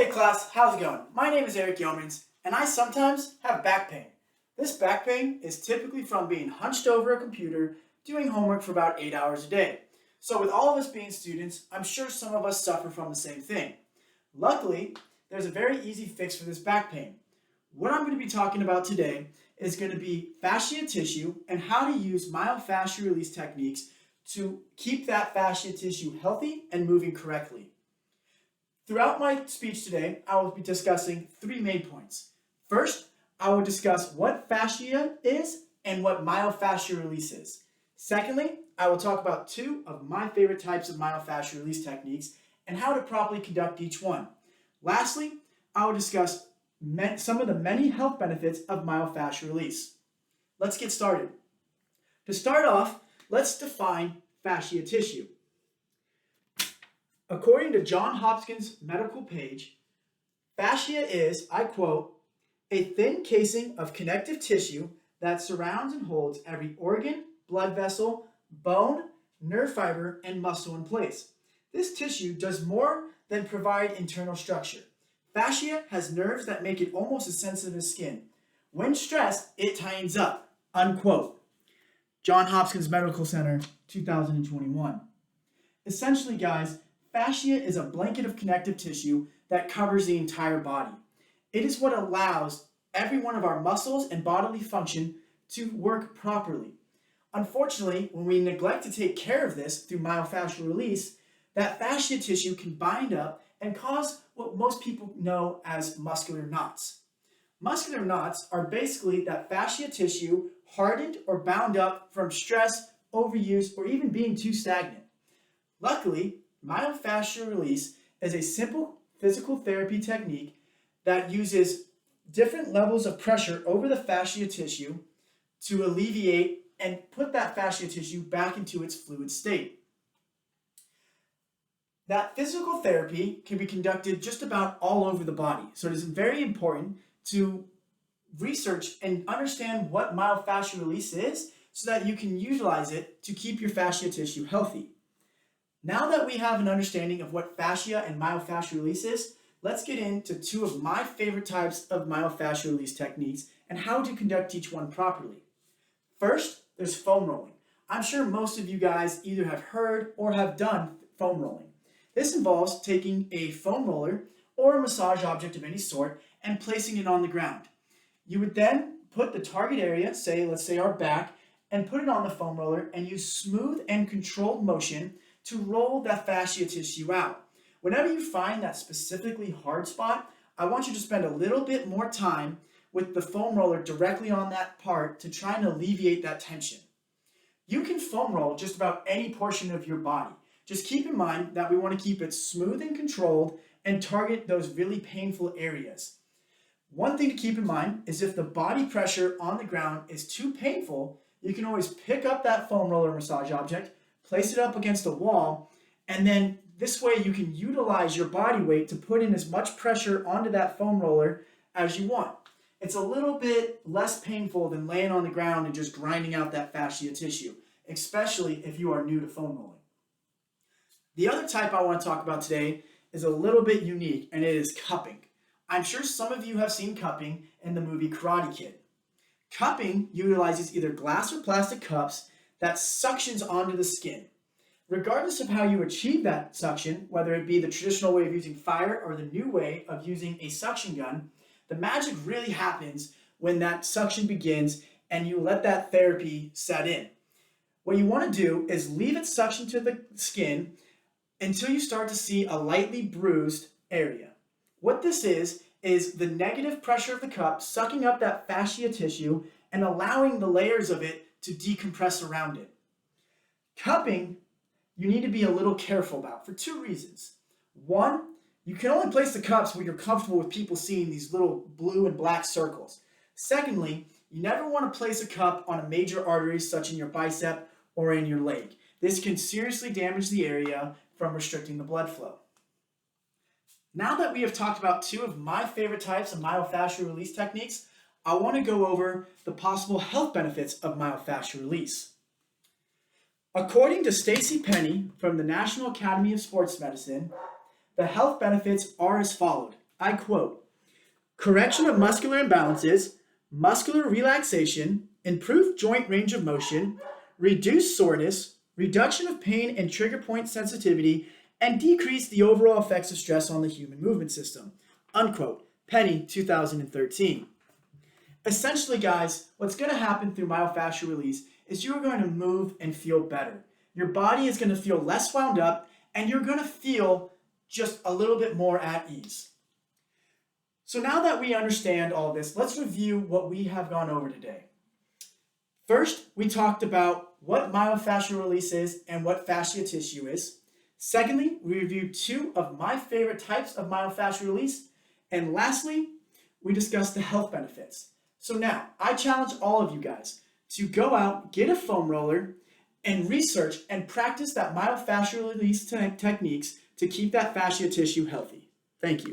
Hey class, how's it going? My name is Eric Yeomans, and I sometimes have back pain. This back pain is typically from being hunched over a computer doing homework for about 8 hours a day. So with all of us being students, I'm sure some of us suffer from the same thing. Luckily, there's a very easy fix for this back pain. What I'm going to be talking about today is going to be fascia tissue and how to use myofascial release techniques to keep that fascia tissue healthy and moving correctly. Throughout my speech today, I will be discussing three main points. First, I will discuss what fascia is and what myofascial release is. Secondly, I will talk about two of my favorite types of myofascial release techniques and how to properly conduct each one. Lastly, I will discuss some of the many health benefits of myofascial release. Let's get started. To start off, let's define fascia tissue. According to Johns Hopkins medical page, fascia is, I quote, a thin casing of connective tissue that surrounds and holds every organ, blood vessel, bone, nerve fiber, and muscle in place. This tissue does more than provide internal structure. Fascia has nerves that make it almost as sensitive as skin. When stressed, it tightens up, unquote. Johns Hopkins Medical Center, 2021. Essentially, guys, fascia is a blanket of connective tissue that covers the entire body. It is what allows every one of our muscles and bodily function to work properly. Unfortunately, when we neglect to take care of this through myofascial release, that fascia tissue can bind up and cause what most people know as muscular knots. Muscular knots are basically that fascia tissue hardened or bound up from stress, overuse, or even being too stagnant. Luckily, myofascial release is a simple physical therapy technique that uses different levels of pressure over the fascia tissue to alleviate and put that fascia tissue back into its fluid state. That physical therapy can be conducted just about all over the body, so it is very important to research and understand what myofascial release is so that you can utilize it to keep your fascia tissue healthy. Now that we have an understanding of what fascia and myofascial release is, let's get into two of my favorite types of myofascial release techniques and how to conduct each one properly. First, there's foam rolling. I'm sure most of you guys either have heard or have done foam rolling. This involves taking a foam roller or a massage object of any sort and placing it on the ground. You would then put the target area, let's say our back, and put it on the foam roller and use smooth and controlled motion to roll that fascia tissue out. Whenever you find that specifically hard spot, I want you to spend a little bit more time with the foam roller directly on that part to try and alleviate that tension. You can foam roll just about any portion of your body. Just keep in mind that we want to keep it smooth and controlled and target those really painful areas. One thing to keep in mind is if the body pressure on the ground is too painful, you can always pick up that foam roller massage object, place it up against a wall, and then this way you can utilize your body weight to put in as much pressure onto that foam roller as you want. It's a little bit less painful than laying on the ground and just grinding out that fascia tissue, especially if you are new to foam rolling. The other type I want to talk about today is a little bit unique, and it is cupping. I'm sure some of you have seen cupping in the movie Karate Kid. Cupping utilizes either glass or plastic cups that suctions onto the skin. Regardless of how you achieve that suction, whether it be the traditional way of using fire or the new way of using a suction gun, the magic really happens when that suction begins and you let that therapy set in. What you want to do is leave it suction to the skin until you start to see a lightly bruised area. What this is the negative pressure of the cup sucking up that fascia tissue and allowing the layers of it to decompress around it. Cupping, you need to be a little careful about for two reasons. One, you can only place the cups where you're comfortable with people seeing these little blue and black circles. Secondly, you never want to place a cup on a major artery such in your bicep or in your leg. This can seriously damage the area from restricting the blood flow. Now that we have talked about two of my favorite types of myofascial release techniques, I want to go over the possible health benefits of myofascial release. According to Stacy Penny from the National Academy of Sports Medicine, the health benefits are as followed. I quote, correction of muscular imbalances, muscular relaxation, improved joint range of motion, reduced soreness, reduction of pain and trigger point sensitivity, and decrease the overall effects of stress on the human movement system. Unquote. Penny, 2013. Essentially, guys, what's going to happen through myofascial release is you're going to move and feel better. Your body is going to feel less wound up, and you're going to feel just a little bit more at ease. So now that we understand all this, let's review what we have gone over today. First, we talked about what myofascial release is and what fascia tissue is. Secondly, we reviewed 2 of my favorite types of myofascial release. And lastly, we discussed the health benefits. So now, I challenge all of you guys to go out, get a foam roller, and research and practice that myofascial release techniques to keep that fascia tissue healthy. Thank you.